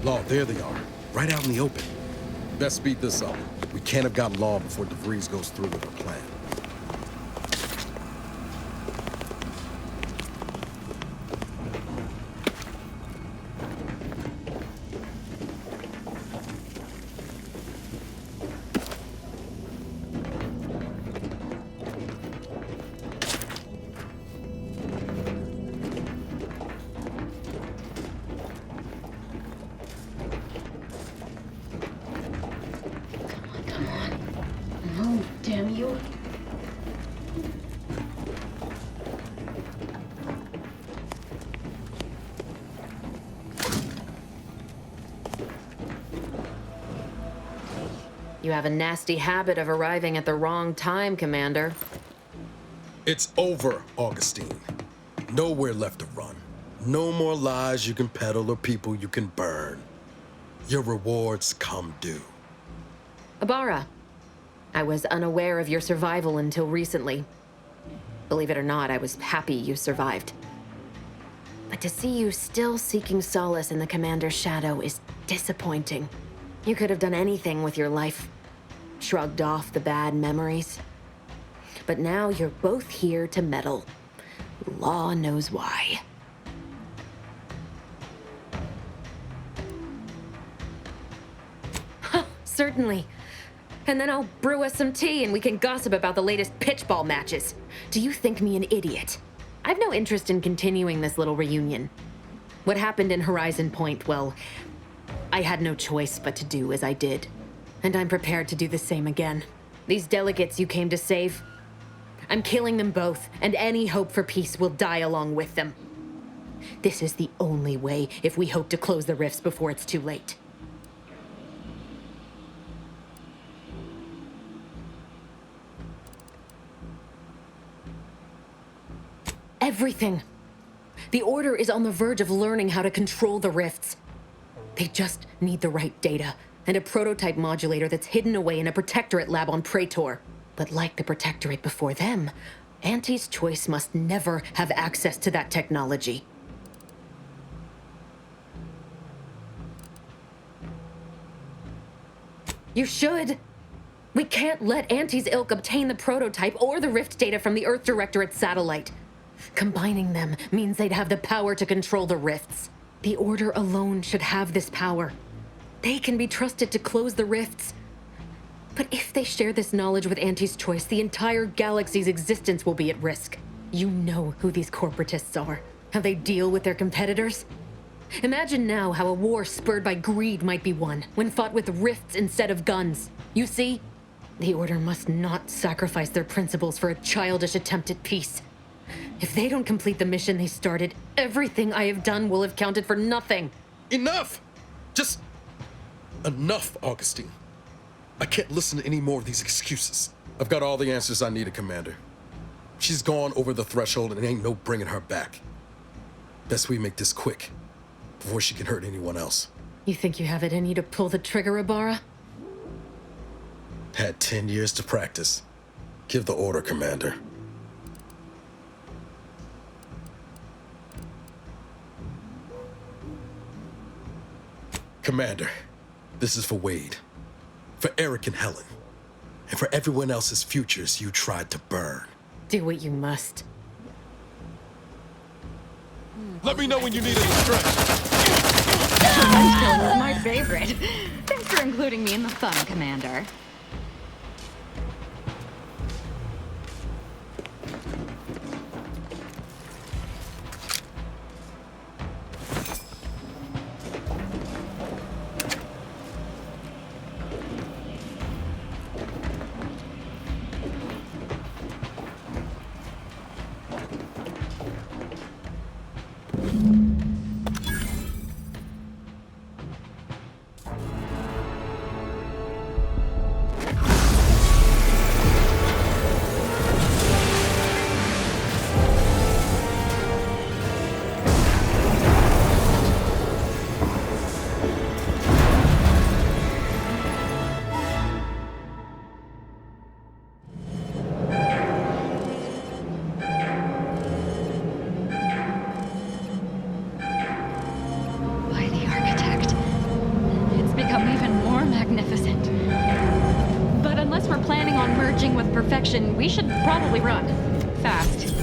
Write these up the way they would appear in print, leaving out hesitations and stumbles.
Law, there they are. Right out in the open. Best speed this up. We can't have gotten Law before DeVries goes through with our plan. Damn you. You have a nasty habit of arriving at the wrong time, Commander. It's over, Augustine. Nowhere left to run. No more lies you can peddle or people you can burn. Your rewards come due. Abara, I was unaware of your survival until recently. Believe it or not, I was happy you survived. But to see you still seeking solace in the Commander's shadow is disappointing. You could have done anything with your life. Shrugged off the bad memories. But now you're both here to meddle. Law knows why. Certainly. And then I'll brew us some tea and we can gossip about the latest pitchball matches. Do you think me an idiot? I've no interest in continuing this little reunion. What happened in Horizon Point, well, I had no choice but to do as I did. And I'm prepared to do the same again. These delegates you came to save, I'm killing them both, and any hope for peace will die along with them. This is the only way if we hope to close the rifts before it's too late. Everything. The Order is on the verge of learning how to control the rifts. They just need the right data, and a prototype modulator that's hidden away in a Protectorate lab on Praetor. But like the Protectorate before them, Auntie's Choice must never have access to that technology. You should. We can't let Auntie's ilk obtain the prototype or the rift data from the Earth Directorate satellite. Combining them means they'd have the power to control the rifts. The Order alone should have this power. They can be trusted to close the rifts. But if they share this knowledge with Auntie's Choice, the entire galaxy's existence will be at risk. You know who these corporatists are, how they deal with their competitors. Imagine now how a war spurred by greed might be won when fought with rifts instead of guns. You see, the Order must not sacrifice their principles for a childish attempt at peace. If they don't complete the mission they started, everything I have done will have counted for nothing. Enough! Just enough, Augustine. I can't listen to any more of these excuses. I've got all the answers I need, Commander. She's gone over the threshold and ain't no bringing her back. Best we make this quick, before she can hurt anyone else. You think you have it in you to pull the trigger, Ibarra? Had 10 years to practice. Give the order, Commander. Commander, this is for Wade, for Eric and Helen, and for everyone else's futures you tried to burn. Do what you must. Let me know when you need any stretch. This is my favorite. Thanks for including me in the fun, Commander. magnificent. But unless we're planning on merging with perfection, we should probably run. Fast.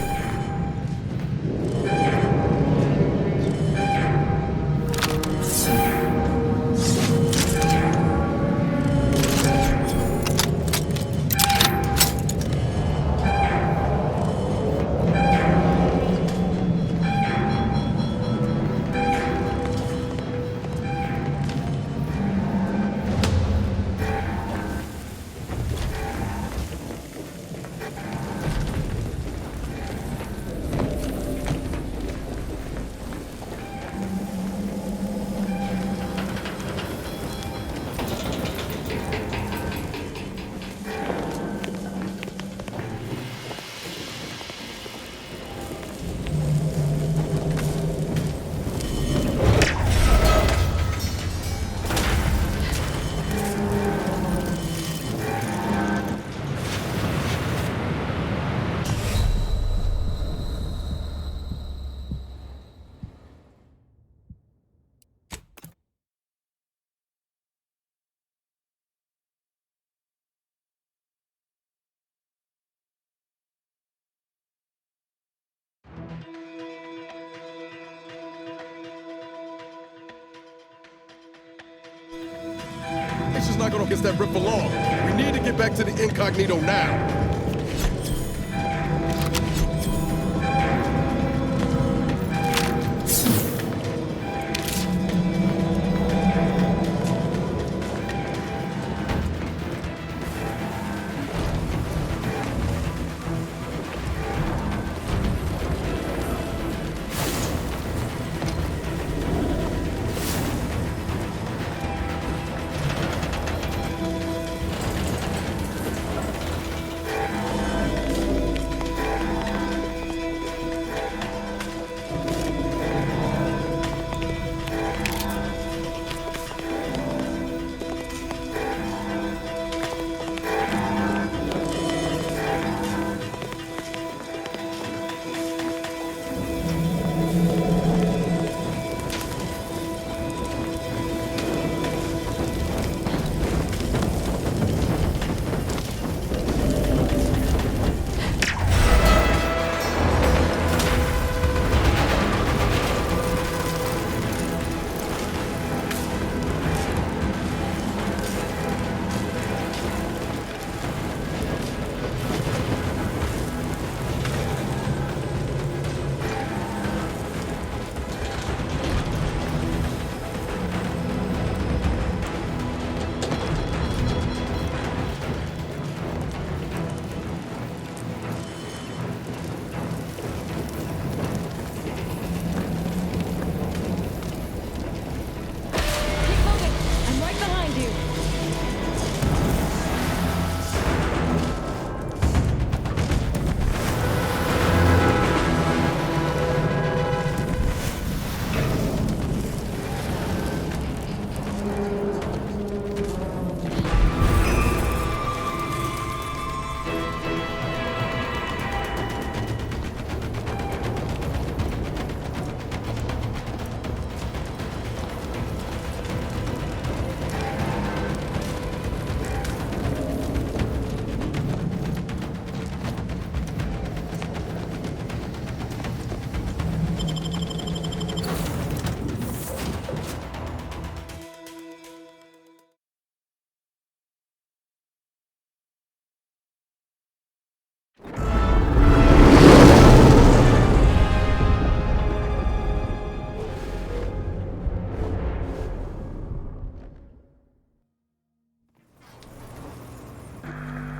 It's just not gonna get that rift for long. We need to get back to the incognito now.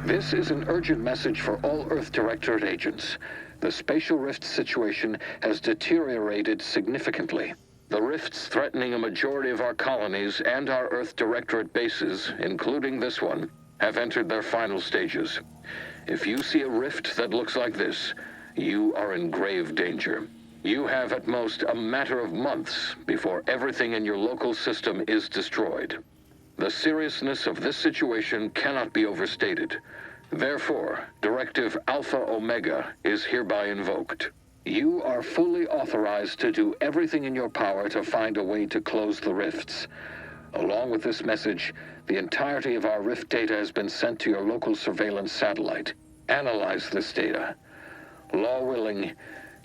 This is an urgent message for all Earth Directorate agents. The spatial rift situation has deteriorated significantly. The rifts threatening a majority of our colonies and our Earth Directorate bases, including this one, have entered their final stages. If you see a rift that looks like this, you are in grave danger. You have at most a matter of months before everything in your local system is destroyed. The seriousness of this situation cannot be overstated. Therefore, Directive Alpha Omega is hereby invoked. You are fully authorized to do everything in your power to find a way to close the rifts. Along with this message, the entirety of our Rift data has been sent to your local surveillance satellite. Analyze this data. Law willing,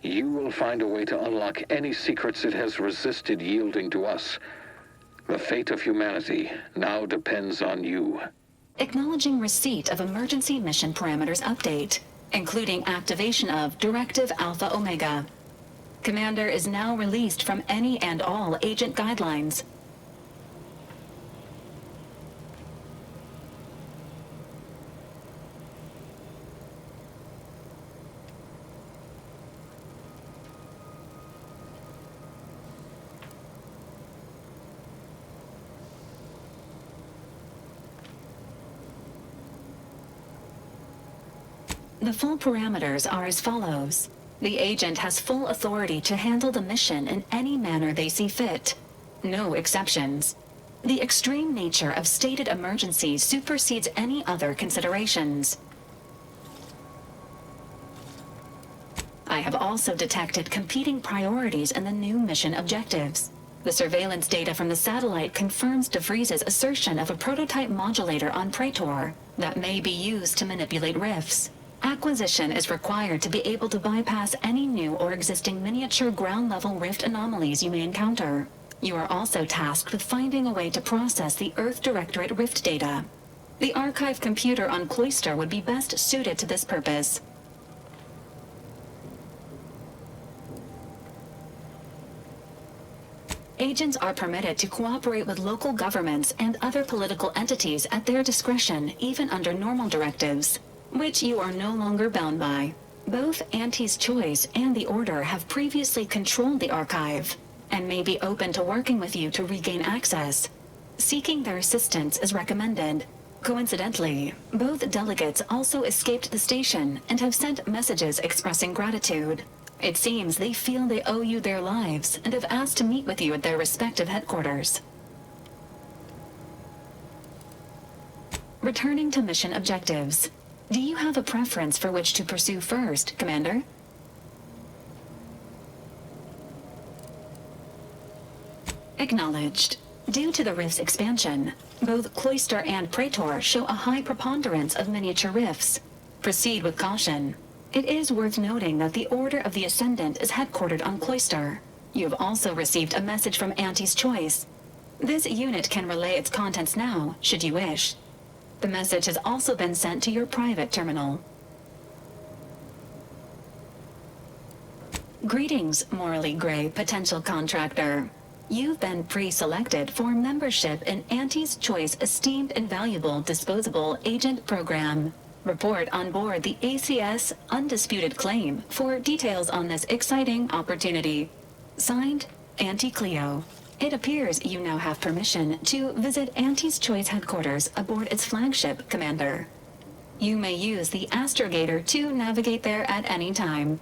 you will find a way to unlock any secrets it has resisted yielding to us. The fate of humanity now depends on you. Acknowledging receipt of emergency mission parameters update, including activation of Directive Alpha Omega. Commander is now released from any and all agent guidelines. The full parameters are as follows. The agent has full authority to handle the mission in any manner they see fit. No exceptions. The extreme nature of stated emergencies supersedes any other considerations. I have also detected competing priorities in the new mission objectives. The surveillance data from the satellite confirms De Vries's assertion of a prototype modulator on Praetor that may be used to manipulate rifts. Acquisition is required to be able to bypass any new or existing miniature ground-level rift anomalies you may encounter. You are also tasked with finding a way to process the Earth Directorate rift data. The archive computer on Cloister would be best suited to this purpose. Agents are permitted to cooperate with local governments and other political entities at their discretion, even under normal directives, which you are no longer bound by. Both Auntie's Choice and the Order have previously controlled the archive, and may be open to working with you to regain access. Seeking their assistance is recommended. Coincidentally, both delegates also escaped the station and have sent messages expressing gratitude. It seems they feel they owe you their lives and have asked to meet with you at their respective headquarters. Returning to mission objectives. Do you have a preference for which to pursue first, Commander? Acknowledged. Due to the rift's expansion, both Cloister and Praetor show a high preponderance of miniature rifts. Proceed with caution. It is worth noting that the Order of the Ascendant is headquartered on Cloister. You have also received a message from Auntie's Choice. This unit can relay its contents now, should you wish. The message has also been sent to your private terminal. Greetings, morally gray potential contractor. You've been pre-selected for membership in Auntie's Choice Esteemed and Valuable Disposable Agent Program. Report on board the ACS Undisputed Claim for details on this exciting opportunity. Signed, Auntie Cleo. It appears you now have permission to visit Auntie's Choice headquarters aboard its flagship, Commander. You may use the astrogator to navigate there at any time.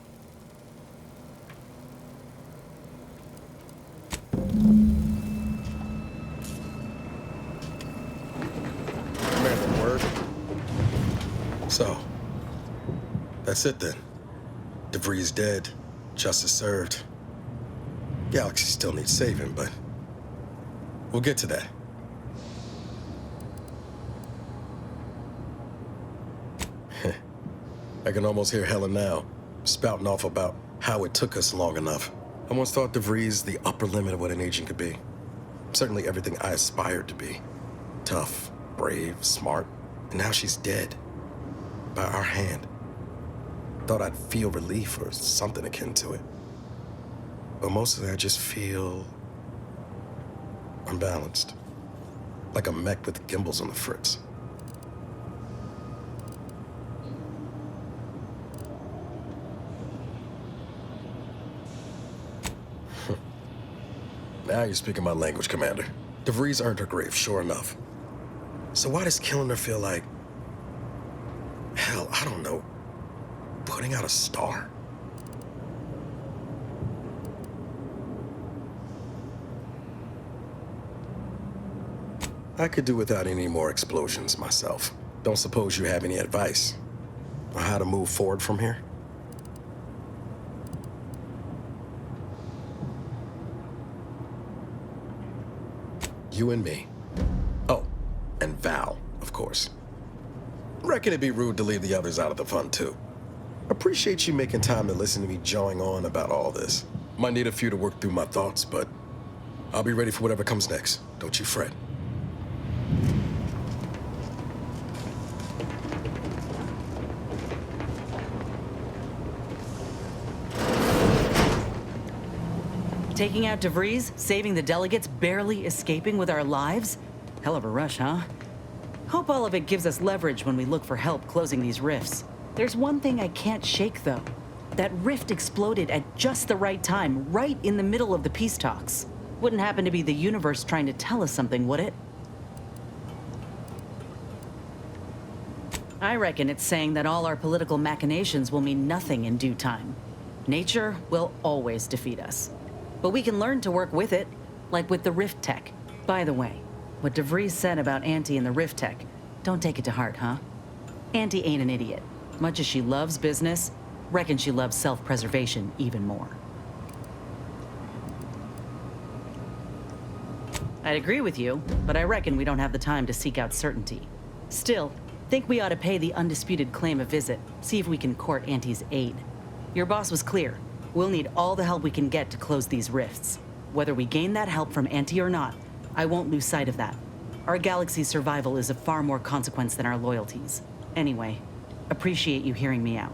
Commander, word. So, that's it then. De Vries dead, justice served. Galaxy still needs saving, but we'll get to that. I can almost hear Helen now, spouting off about how it took us long enough. I once thought De Vries the upper limit of what an agent could be. Certainly everything I aspired to be. Tough, brave, smart, and now she's dead. By our hand. Thought I'd feel relief or something akin to it. But mostly I just feel unbalanced. Like a mech with gimbals on the fritz. Now you're speaking my language, Commander. De Vries earned her grave, sure enough. So why does killing her feel like... hell, I don't know. Putting out a star? I could do without any more explosions myself. Don't suppose you have any advice on how to move forward from here? You and me, And Val, of course. Reckon it'd be rude to leave the others out of the fun, too. Appreciate you making time to listen to me jawing on about all this. Might need a few to work through my thoughts, but I'll be ready for whatever comes next. Don't you fret. Taking out DeVries, saving the delegates, barely escaping with our lives? Hell of a rush, huh? Hope all of it gives us leverage when we look for help closing these rifts. There's one thing I can't shake, though. That rift exploded at just the right time, right in the middle of the peace talks. Wouldn't happen to be the universe trying to tell us something, would it? I reckon it's saying that all our political machinations will mean nothing in due time. Nature will always defeat us. But we can learn to work with it, like with the rift tech. By the way, what DeVries said about Auntie and the rift tech, don't take it to heart, huh? Auntie ain't an idiot. Much as she loves business, reckon she loves self-preservation even more. I'd agree with you, but I reckon we don't have the time to seek out certainty. Still, think we ought to pay the undisputed claim a visit, see if we can court Auntie's aid. Your boss was clear. We'll need all the help we can get to close these rifts. Whether we gain that help from Auntie or not, I won't lose sight of that. Our galaxy's survival is of far more consequence than our loyalties. Anyway, appreciate you hearing me out.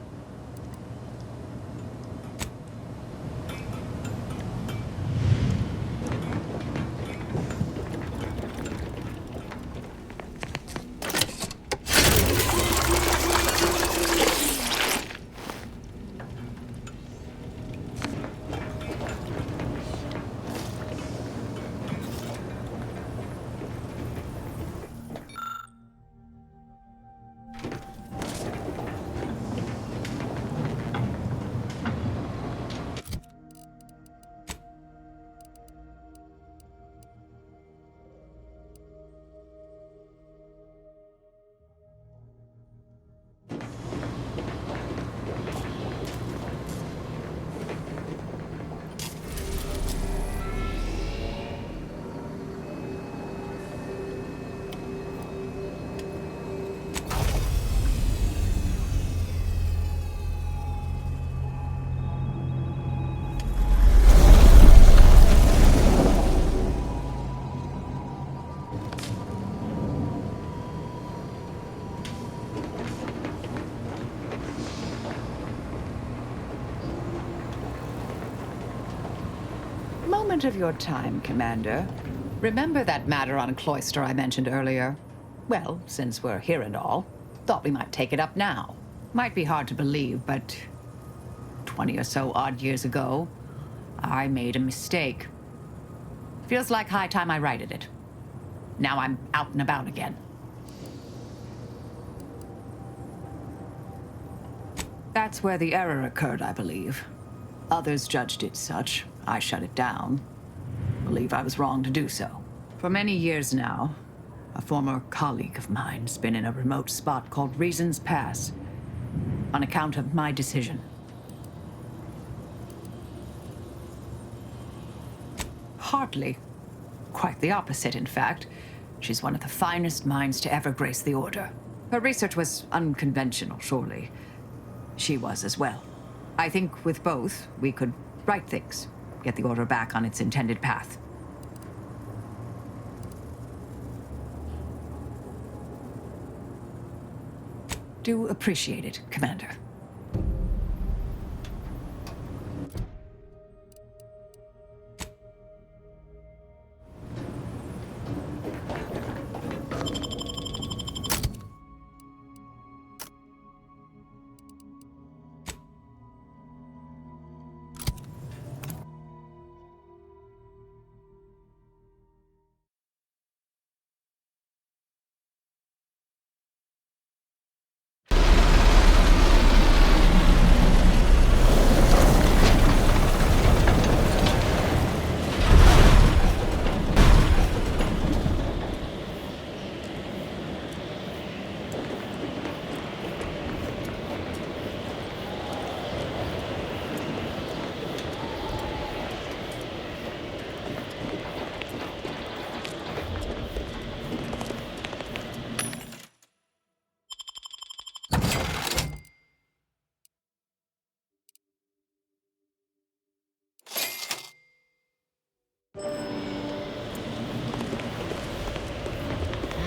Moment of your time, Commander. Remember that matter on Cloister I mentioned earlier? Well, since we're here and all, thought we might take it up now. Might be hard to believe, but 20 or so odd years ago, I made a mistake. Feels like high time I righted it. Now I'm out and about again. That's where the error occurred, I believe. Others judged it such. I shut it down. Believe I was wrong to do so. For many years now, a former colleague of mine's been in a remote spot called Reasons Pass, on account of my decision. Hardly. Quite the opposite, in fact. She's one of the finest minds to ever grace the Order. Her research was unconventional, surely. She was as well. I think with both, we could right things, get the Order back on its intended path. Do appreciate it, Commander.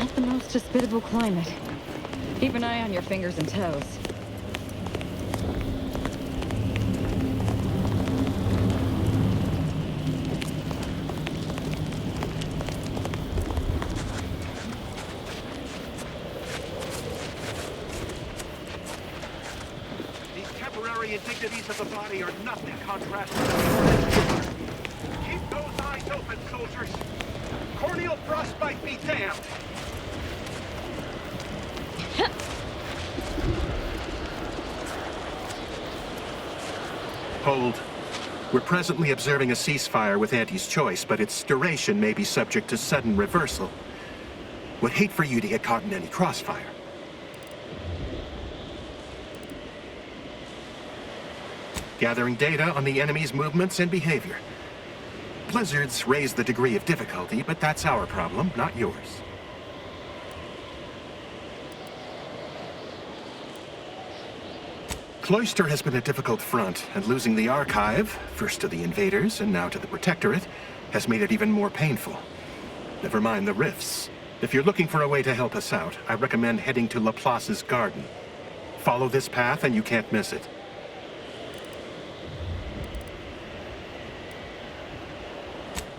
Not the most hospitable climate. Keep an eye on your fingers and toes. These temporary indignities of the body are nothing in contrast to Keep those eyes open, soldiers. Corneal frostbite be damned. Hold. We're presently observing a ceasefire with Auntie's choice, but its duration may be subject to sudden reversal. Would hate for you to get caught in any crossfire. Gathering data on the enemy's movements and behavior. Blizzards raise the degree of difficulty, but that's our problem, not yours. Cloister has been a difficult front, and losing the archive, first to the invaders and now to the Protectorate, has made it even more painful. Never mind the rifts. If you're looking for a way to help us out, I recommend heading to Laplace's garden. Follow this path and you can't miss it.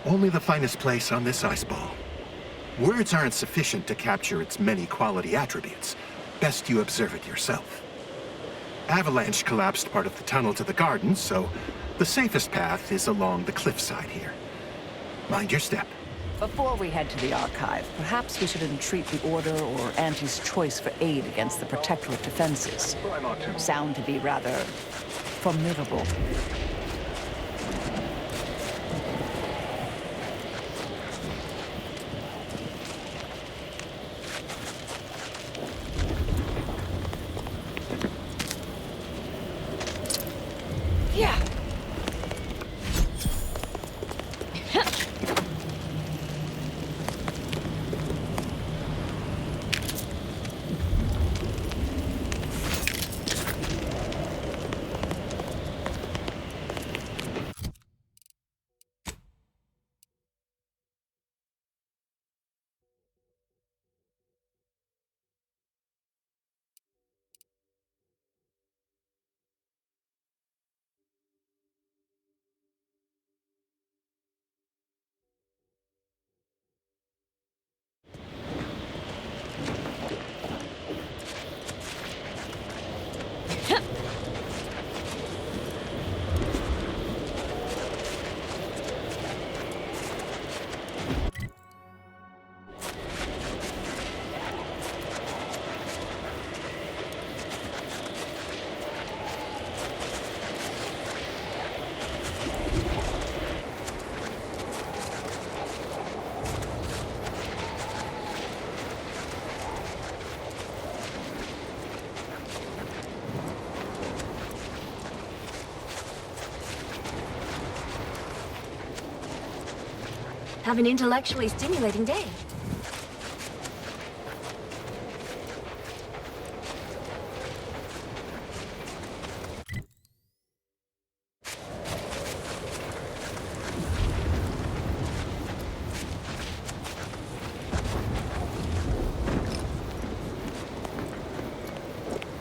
Only the finest place on this ice ball. Words aren't sufficient to capture its many quality attributes. Best you observe it yourself. Avalanche collapsed part of the tunnel to the garden, so the safest path is along the cliffside here. Mind your step. Before we head to the archive, perhaps we should entreat the Order or Auntie's choice for aid against the Protectorate defenses. Sound to be rather formidable. Have an intellectually stimulating day.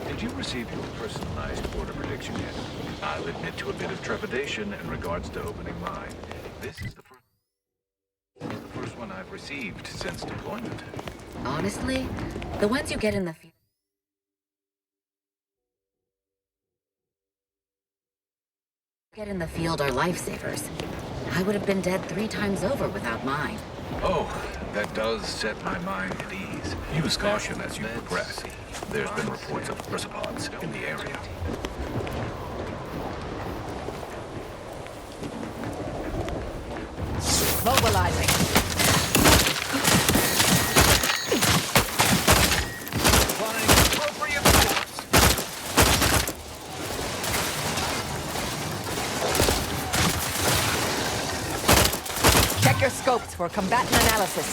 Did you receive your personalized border prediction yet? I'll admit to a bit of trepidation in regards to opening mine. This is the first one I've received since deployment. Honestly, the ones you get in the field are lifesavers. I would have been dead 3 times over without mine. Oh, that does set my mind at ease. Use caution as you progress. There's been reports of brisopods in the area. Mobilizing. Applying appropriate force. Check your scopes for combatant analysis.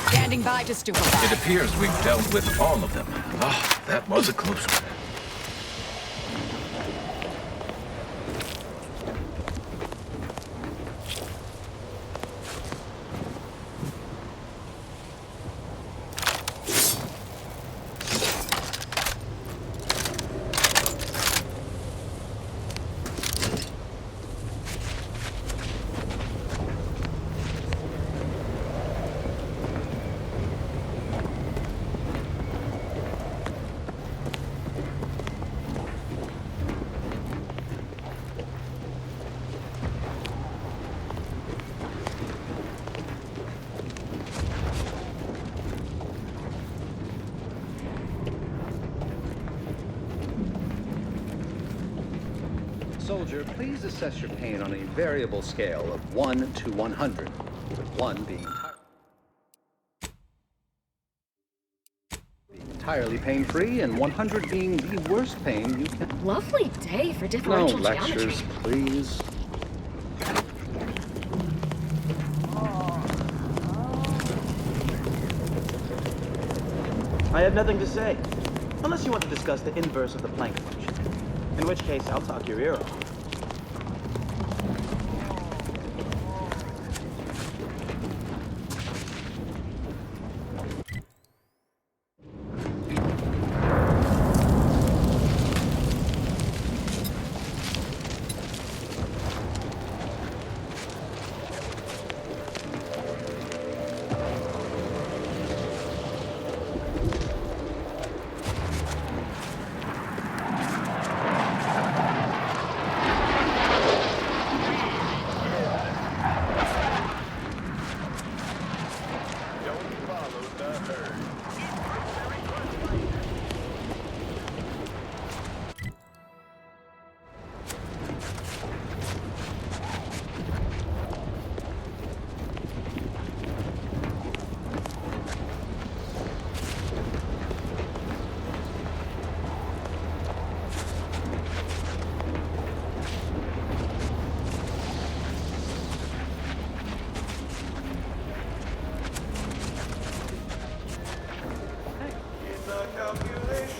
Standing by. try to stupefy. It appears we've dealt with all of them. Ah, that was a close one. Soldier, please assess your pain on a variable scale of 1 to 100, with 1 being entirely pain-free and 100 being the worst pain you can... Lovely day for No differential lectures, geometry. please. I have nothing to say, unless you want to discuss the inverse of the Planck function, in which case I'll talk your ear off.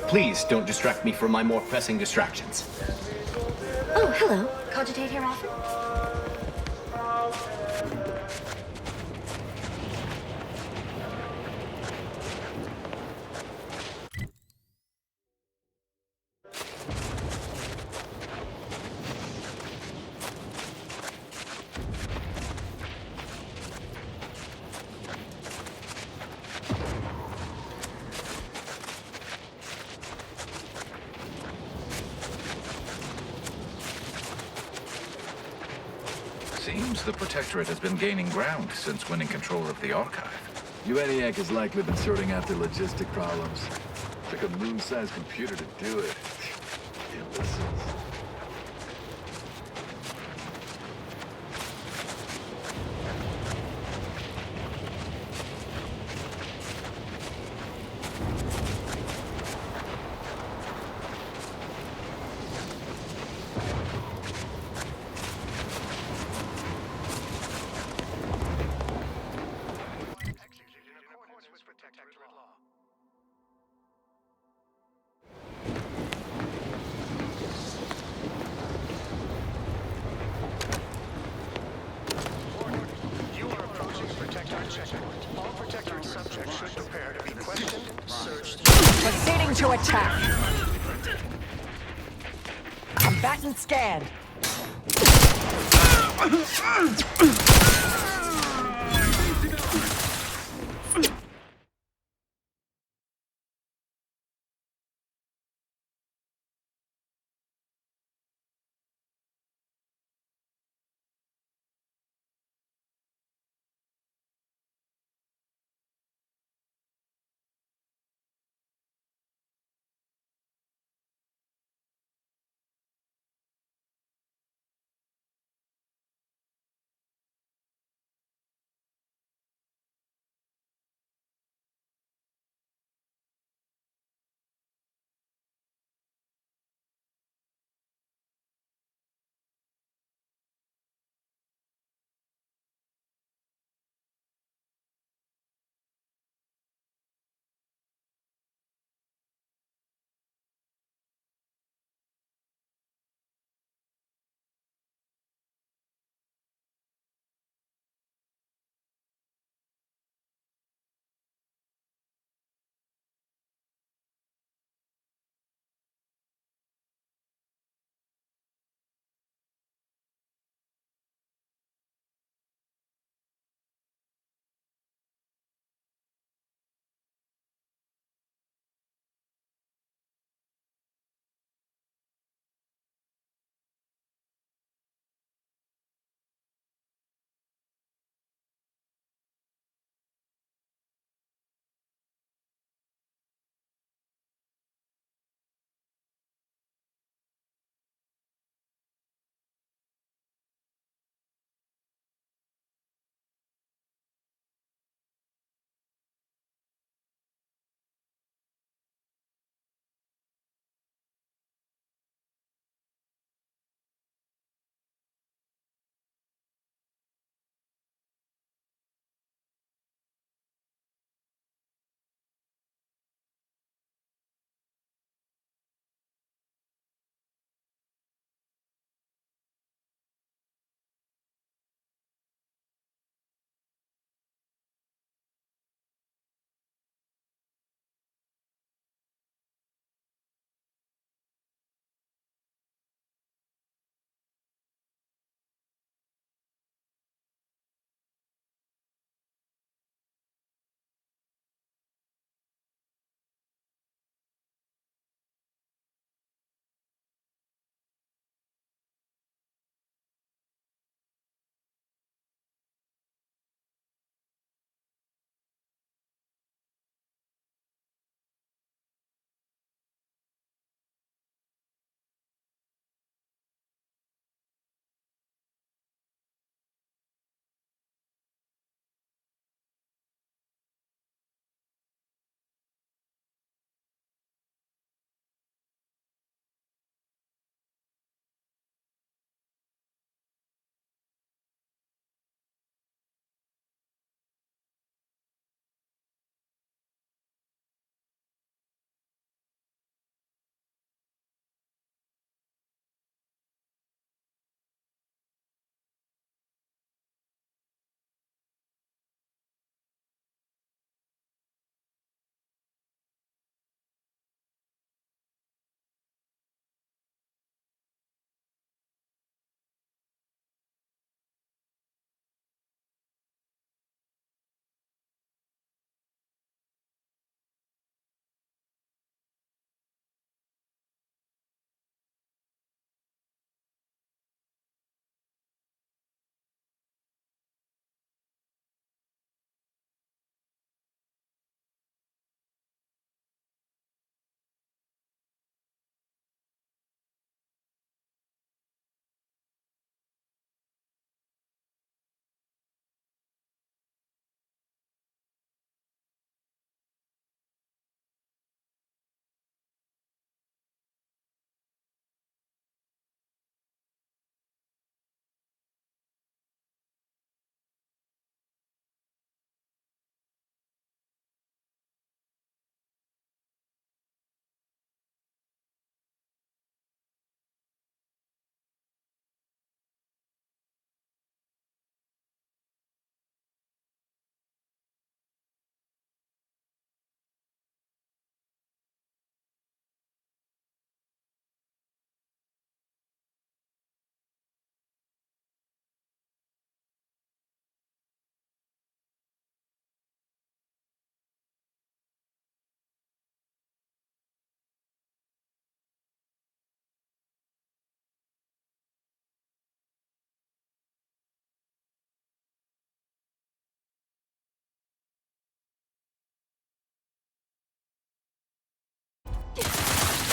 Please don't distract me from my more pressing distractions. Oh, hello. Cogitate here often? Seems the Protectorate has been gaining ground since winning control of the archive. ENIAC has likely been sorting out their logistic problems. Took a moon-sized computer to do it. Imbeciles. Proceeding to attack. Combatant scanned.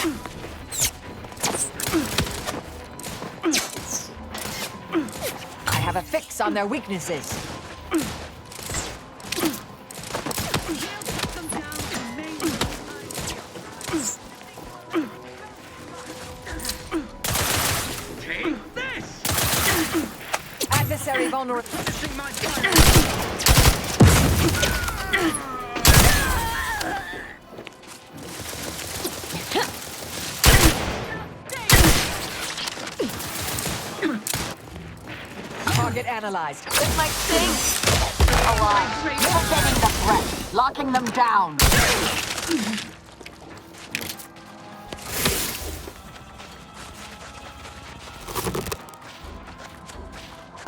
I have a fix on their weaknesses. Take this! Adversary vulnerable. Target analyzed. This might sting! Alive. Mitigating the threat. Locking them down.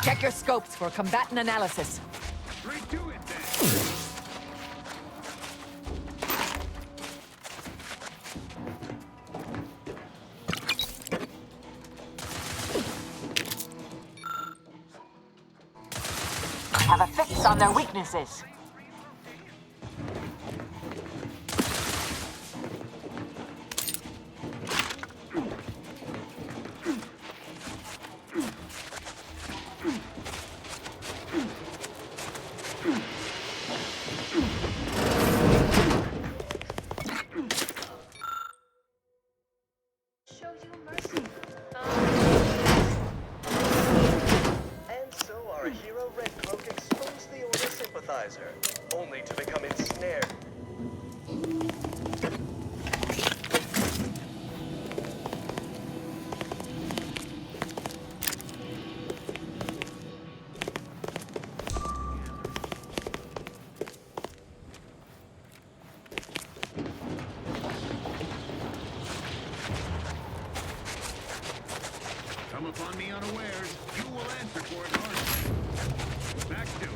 Check your scopes for combatant analysis. Right to it then! Have a fix on their weaknesses. Show you mercy. And so our hero Red Cloak exposed the Order sympathizer, only to become ensnared. Come upon me unawares, you will answer for it harshly. Back to it.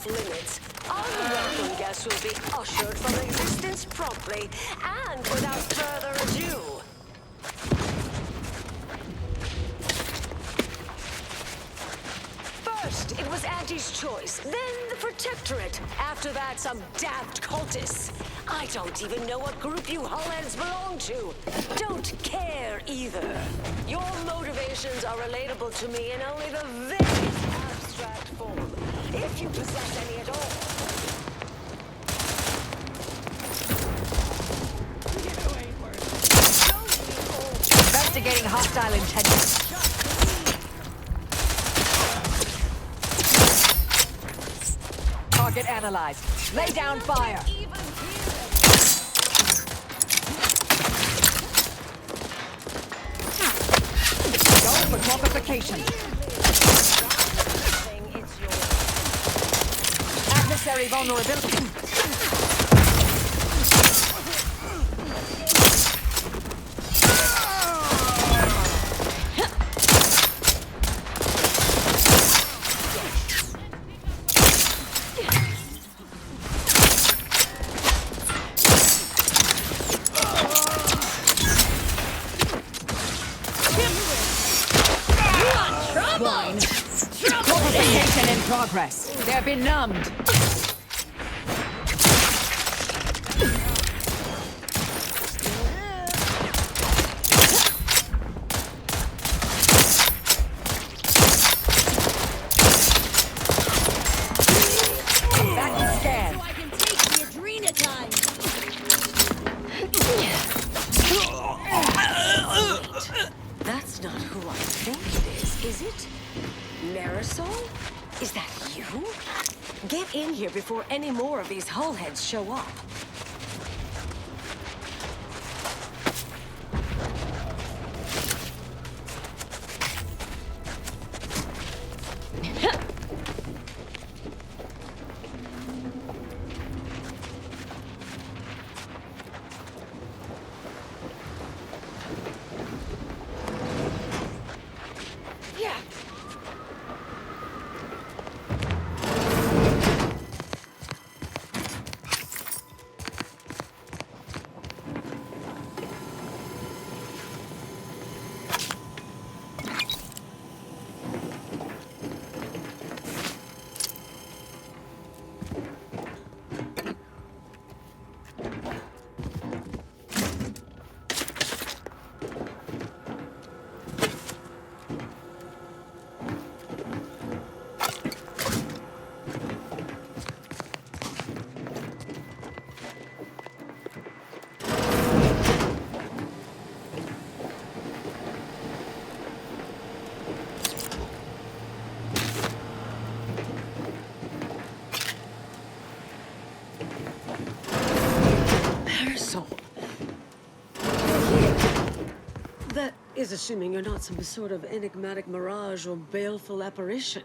off-limits. Unwelcome guests will be ushered from existence promptly and without further ado. First, it was Auntie's choice, then the Protectorate. After that, some damned cultists. I don't even know what group you hullheads belong to. Don't care either. Your motivations are relatable to me in only the vaguest abstract form, if you possess any at all. Investigating hostile intentions. Target analyzed. Lay down fire. Go for qualification. Adversary vulnerability. Qualification in progress. They're benumbed. Back to scan. So I can take the adrenochrome. That's not who I think it is it? Marisol? Is that you? Get in here before any more of these hullheads show up. That is assuming you're not some sort of enigmatic mirage or baleful apparition.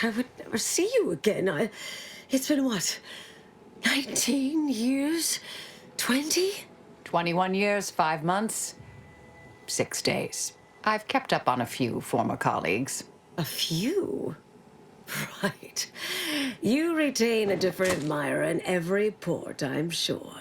I would never see you again. It's been what? 19 years? 20? 21 years, 5 months, 6 days. I've kept up on a few former colleagues. A few? Right. You retain a different admirer in every port, I'm sure.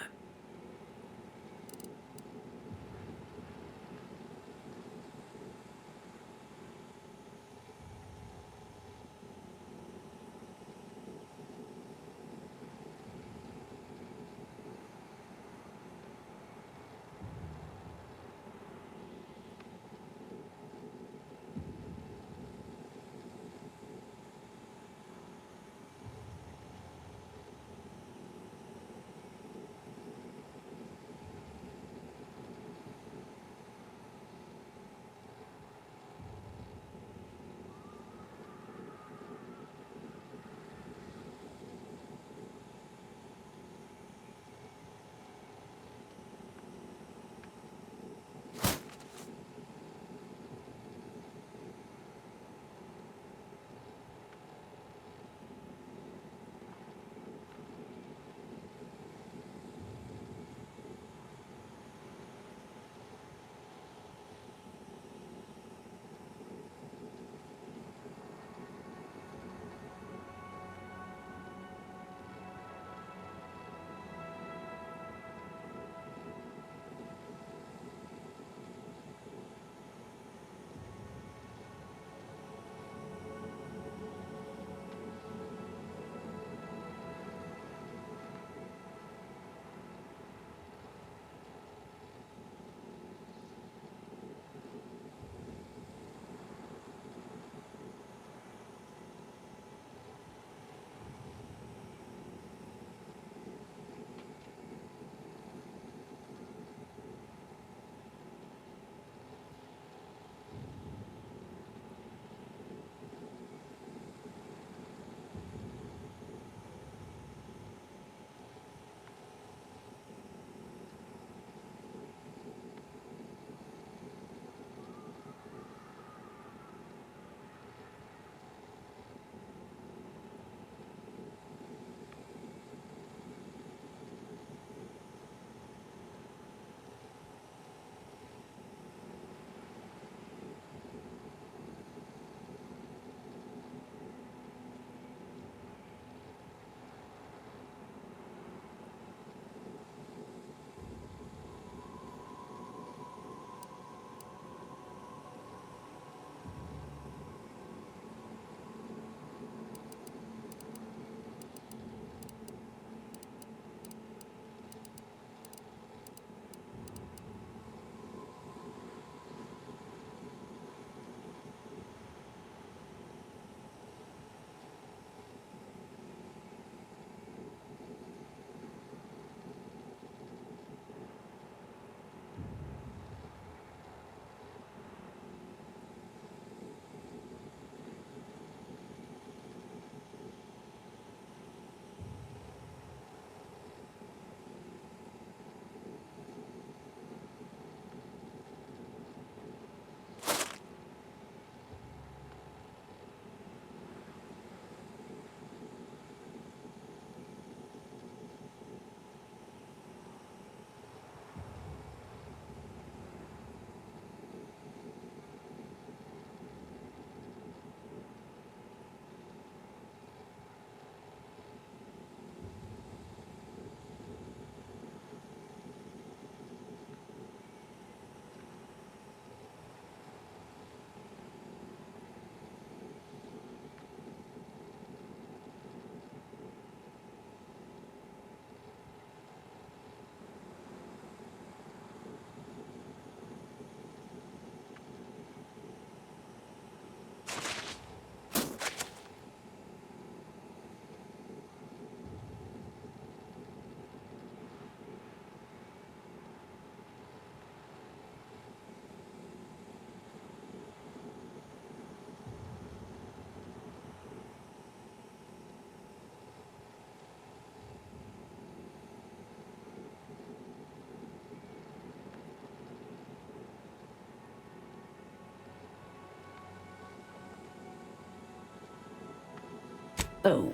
Oh,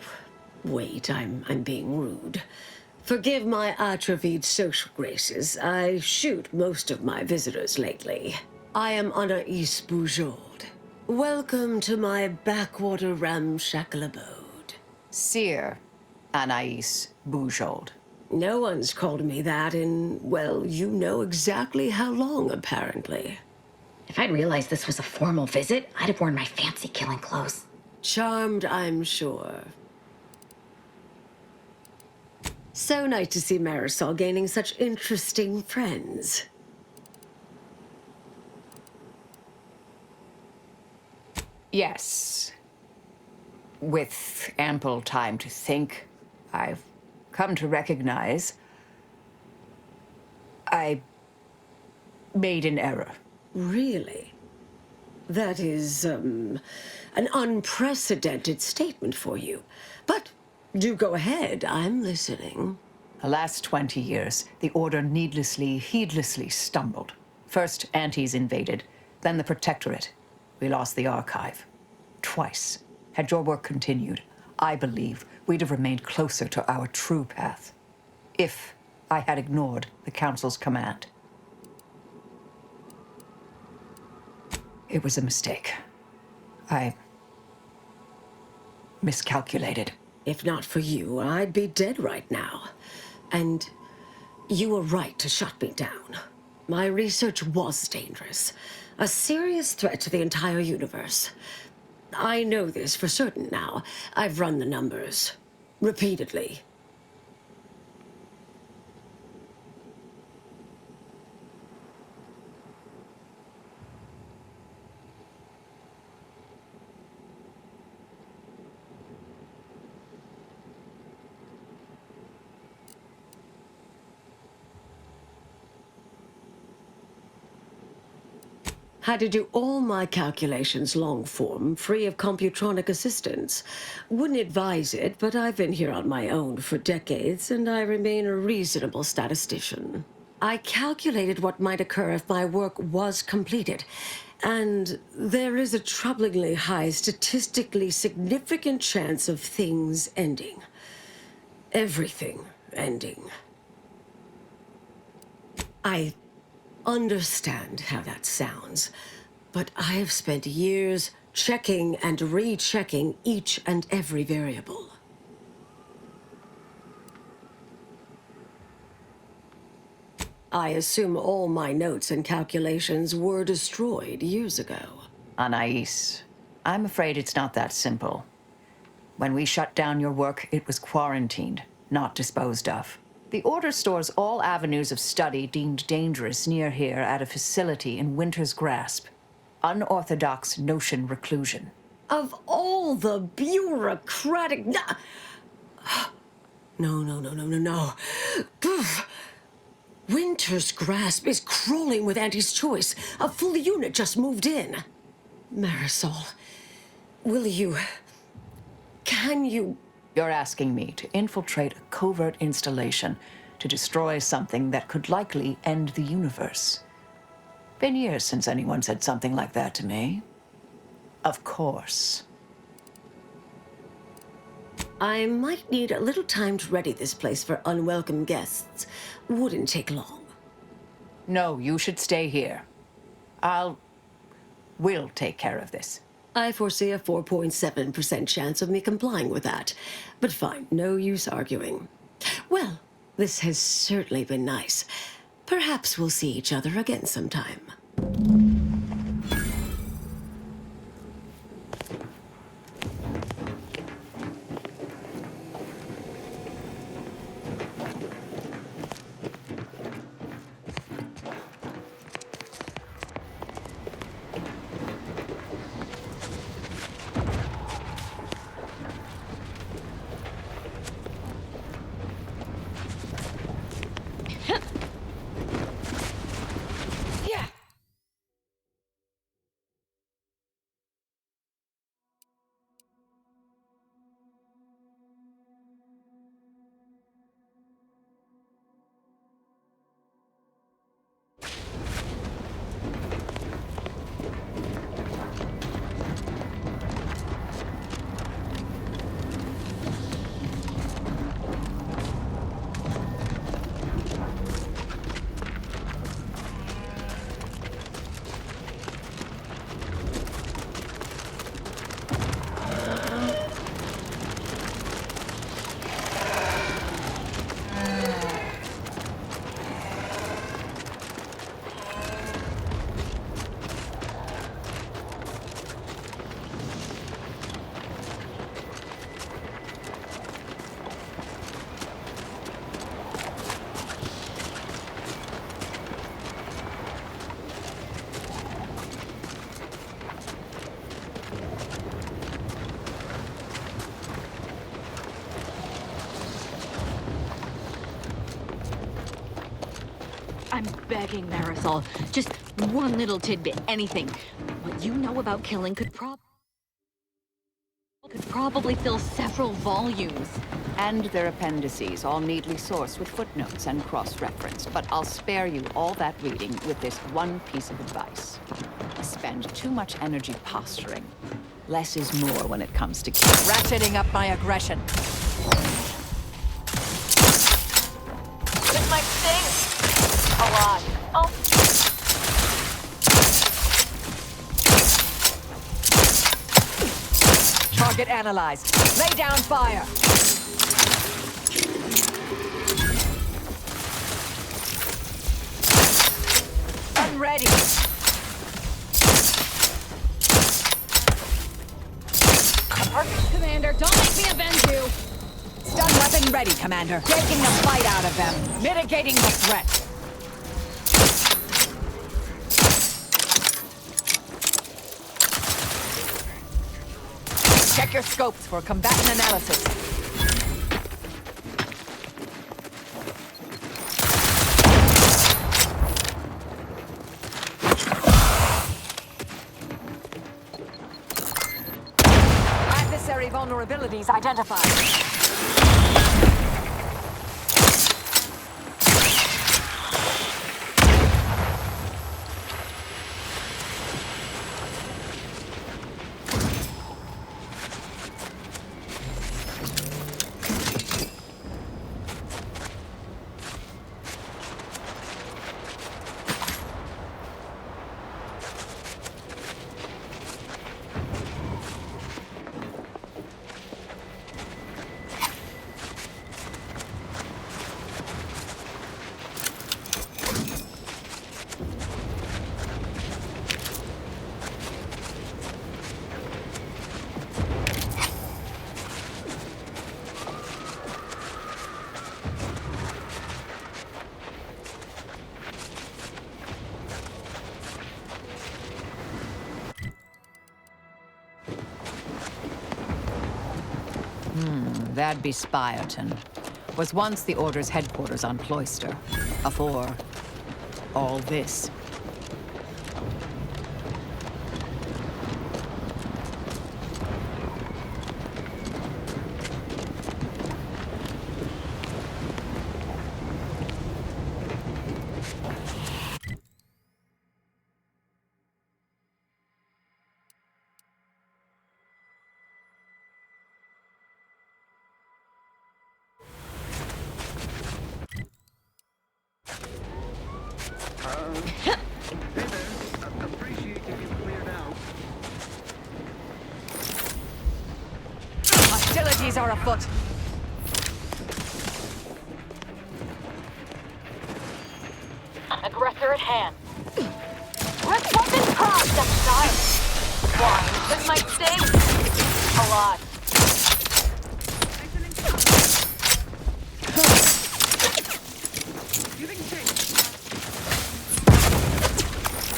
wait, I'm being rude. Forgive my atrophied social graces. I shoot most of my visitors lately. I am Anais Boujold. Welcome to my backwater ramshackle abode. Seer Anais Boujold. No one's called me that in, well, you know exactly how long, apparently. If I'd realized this was a formal visit, I'd have worn my fancy killing clothes. Charmed, I'm sure. So nice to see Marisol gaining such interesting friends. Yes. With ample time to think, I've come to recognize I made an error. Really? That is, an unprecedented statement for you. But do go ahead, I'm listening. The last 20 years, the Order heedlessly stumbled. First, Antes invaded, then the Protectorate. We lost the Archive. Twice. Had your work continued, I believe we'd have remained closer to our true path. If I had ignored the Council's command. It was a mistake. I miscalculated. If not for you, I'd be dead right now. And you were right to shut me down. My research was dangerous. A serious threat to the entire universe. I know this for certain now. I've run the numbers. Repeatedly. Had to do all my calculations long form, free of computronic assistance. Wouldn't advise it, but I've been here on my own for decades, and I remain a reasonable statistician. I calculated what might occur if my work was completed, and there is a troublingly high, statistically significant chance of things ending. Everything ending. I understand how that sounds, but I have spent years checking and rechecking each and every variable. I assume all my notes and calculations were destroyed years ago. Anais, I'm afraid it's not that simple. When we shut down your work, it was quarantined, not disposed of. The Order stores all avenues of study deemed dangerous near here at a facility in Winter's Grasp. Unorthodox notion reclusion. Of all the bureaucratic... No. Winter's Grasp is crawling with Anti's choice. A full unit just moved in. Marisol, will you... Can you... You're asking me to infiltrate a covert installation to destroy something that could likely end the universe. Been years since anyone said something like that to me. Of course. I might need a little time to ready this place for unwelcome guests. Wouldn't take long. No, you should stay here. We'll take care of this. I foresee a 4.7% chance of me complying with that. But fine, no use arguing. Well, this has certainly been nice. Perhaps we'll see each other again sometime. begging, Marisol. Just one little tidbit, anything. What you know about killing could probably fill several volumes. And their appendices, all neatly sourced with footnotes and cross-referenced. But I'll spare you all that reading with this one piece of advice. Spend too much energy posturing. Less is more when it comes to ratcheting up my aggression. This might sting a lot. Oh. Target analyzed. Lay down fire. I'm ready. Commander, don't make me avenge you! Stun weapon ready, Commander. Taking the fight out of them. Mitigating the threat. Check your scopes for combatant analysis. Adversary vulnerabilities identified. That'd be Spioton. Was once the Order's headquarters on Cloister. Afore all this. Hostilities are afoot. Aggressor at hand. Let's weapons crossed at style. Why? This might sting a lot.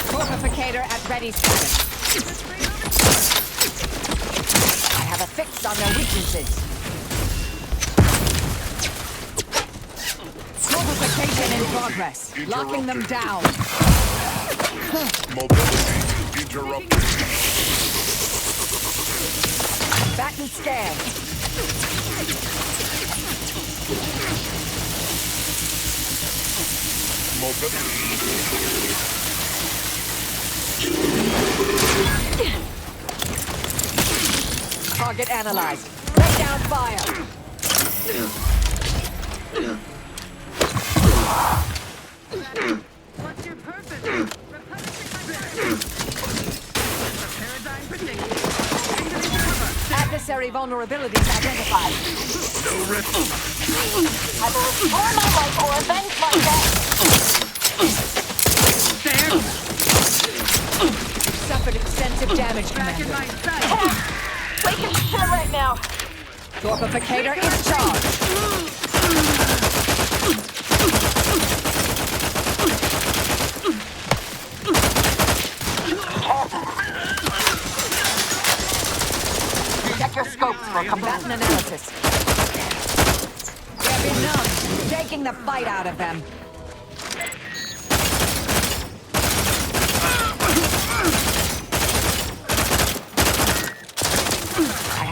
Fortificator at ready status. I have a fix on their weaknesses. Fortification in progress. Locking them down. Mobility interrupted. Batten scan. Target analyzed. Lay down fire. What's your purpose? Adversary vulnerabilities identified. No risk. I will restore my life or avenge my death. Suffered extensive damage, Commander. We can shit right now. Fortificator in charge. Check your scopes for combatant analysis. They're benumbed, taking the fight out of them.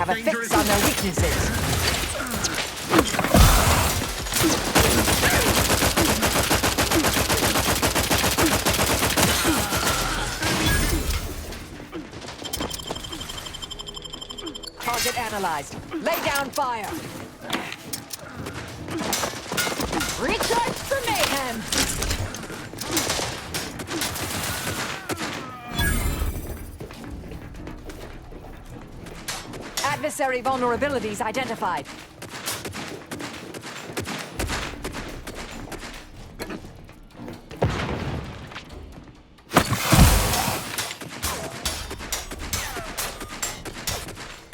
have a fix on their weaknesses. Target analyzed. Lay down fire. Recharge for mayhem. Adversary vulnerabilities identified.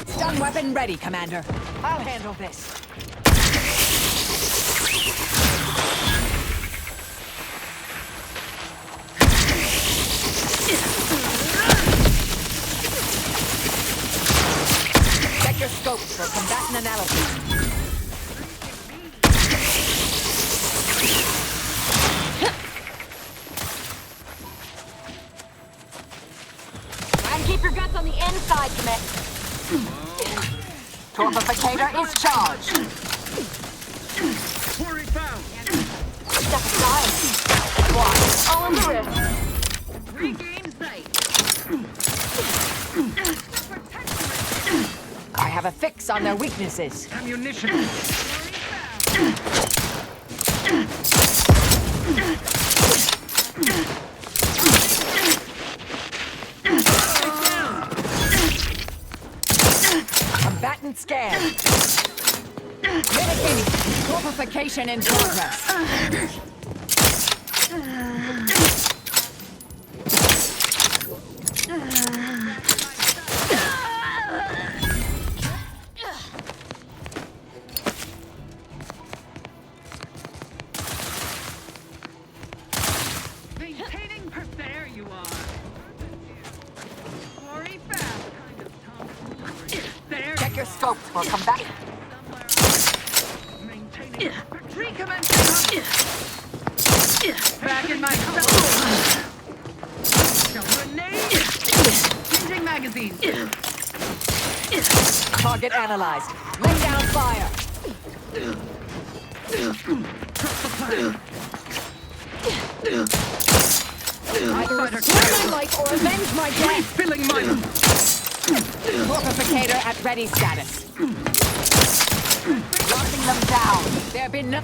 Stun weapon ready, Commander. I'll handle this. Check your scopes for combatant analysis. And keep your guts on the inside, Commit. Torpificator is charged. Quarry found. Step aside. Watch. All in the rift. Regain sight. I have a fix on their weaknesses. Ammunition. Combatant scanned. Mitigating. Torpification in progress. Maintaining there you are. Quarry found. Kind of tomfoolery. There. Check your scopes for combatant. Maintaining. Recommencing. Back in my cell. Grenade. Changing magazine. Target analyzed. Lay down fire. Either restore my life or avenge my death. Refilling mine. Torpificator at ready status. Locking them down. There be no...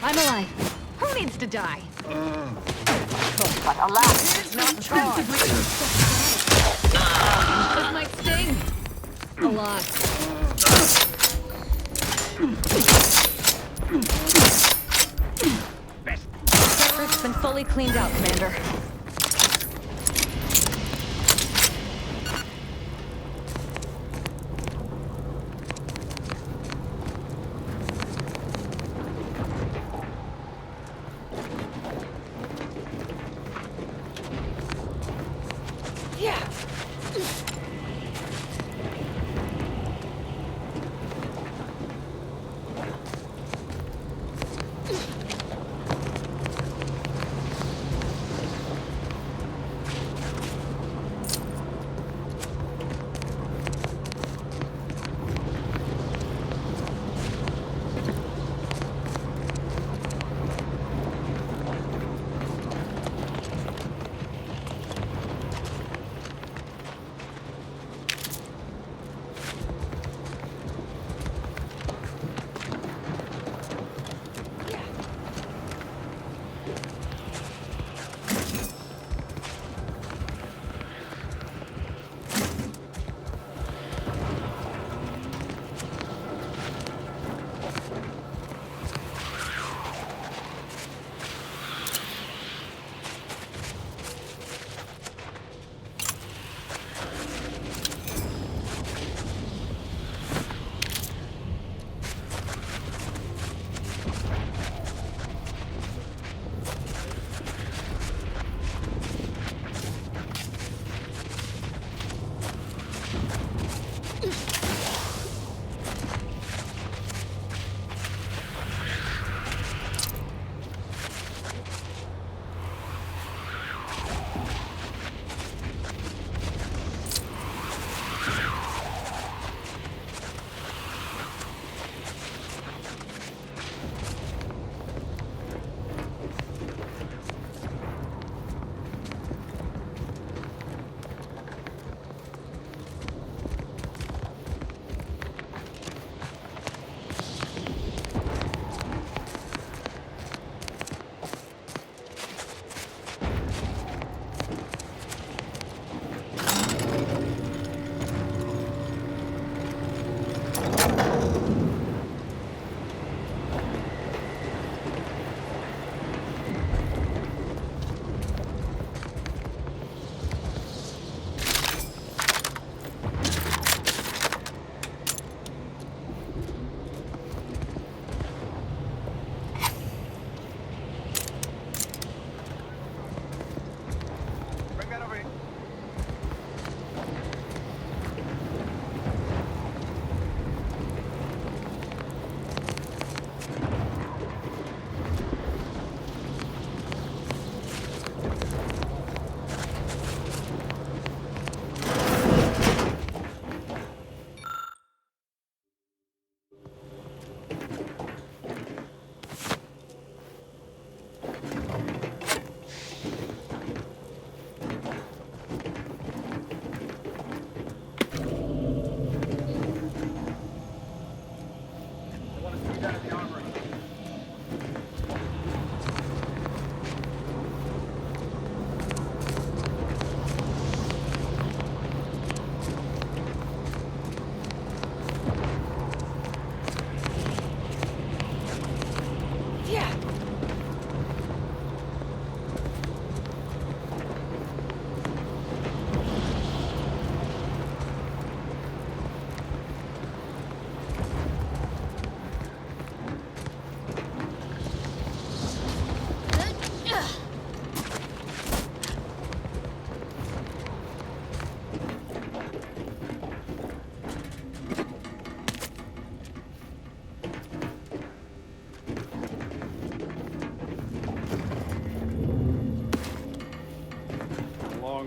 I'm alive. Who needs to die? But alas, it's not charged. This might sting. A lot. Rift's been fully cleaned out, Commander.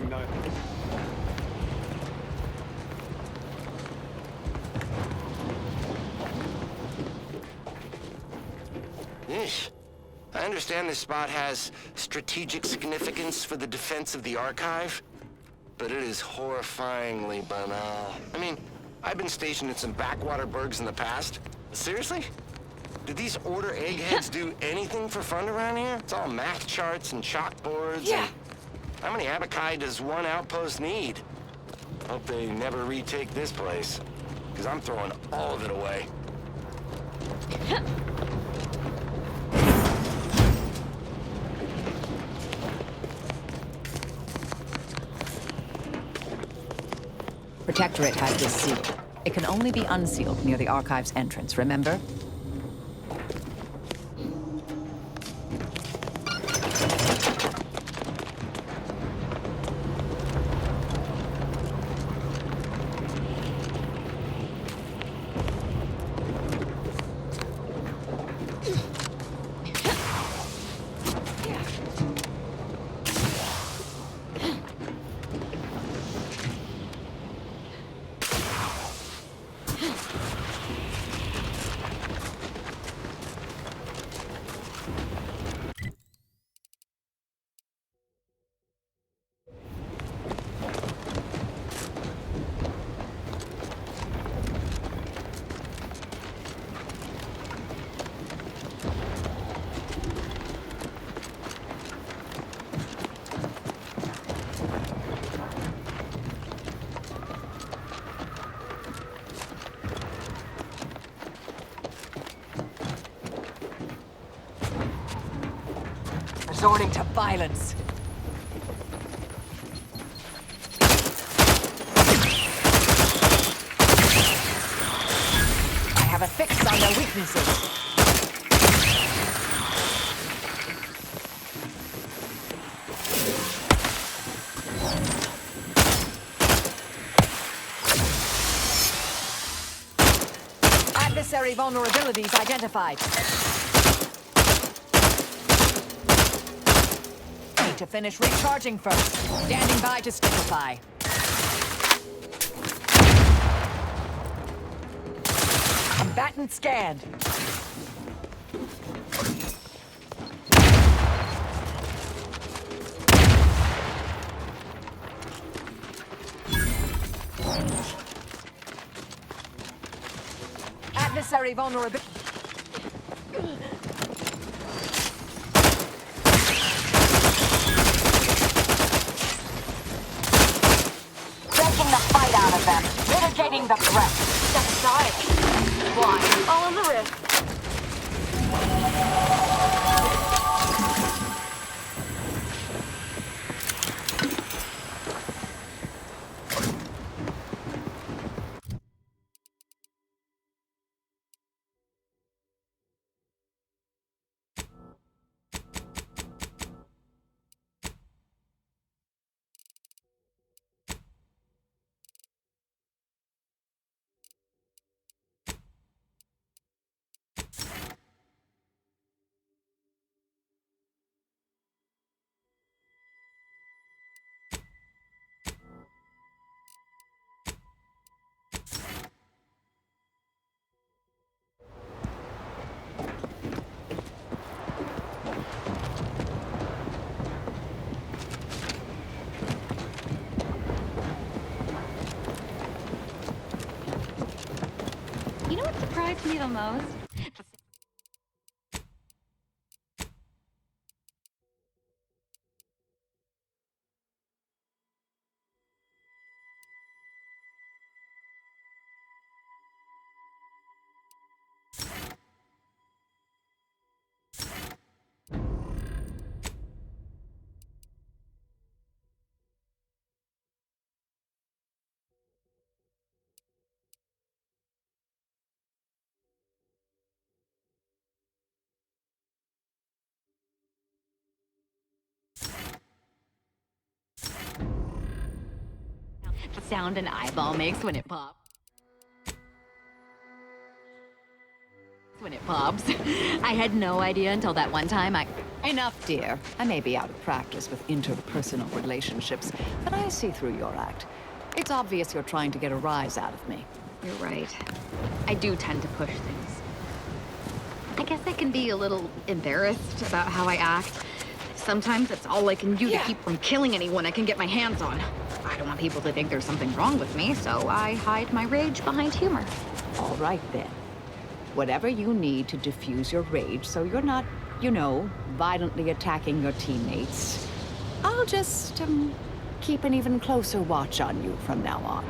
know. Yeesh. I understand this spot has strategic significance for the defense of the archive, but it is horrifyingly banal. I mean, I've been stationed in some backwater burgs in the past. Seriously? Did these Order eggheads do anything for fun around here? It's all math charts and chalkboards. Yeah. And how many abakai does one outpost need? Hope they never retake this place, because I'm throwing all of it away. Protectorate has this sealed. It can only be unsealed near the archive's entrance, remember? Resorting to violence. I have a fix on their weaknesses. Adversary vulnerabilities identified. To finish recharging first. Standing by to stupefy. Combatant scanned. Adversary vulnerability. Mitigating the threat. Exotic. Why? All in the wrist. You know what surprised me the most? The sound an eyeball makes when it pops. when it pops. I had no idea until that one time Enough, dear. I may be out of practice with interpersonal relationships, but I see through your act. It's obvious you're trying to get a rise out of me. You're right. I do tend to push things. I guess I can be a little embarrassed about how I act. Sometimes it's all I can do to keep from killing anyone I can get my hands on. I don't want people to think there's something wrong with me, so I hide my rage behind humor. All right, then. Whatever you need to diffuse your rage so you're not, you know, violently attacking your teammates, I'll just, keep an even closer watch on you from now on.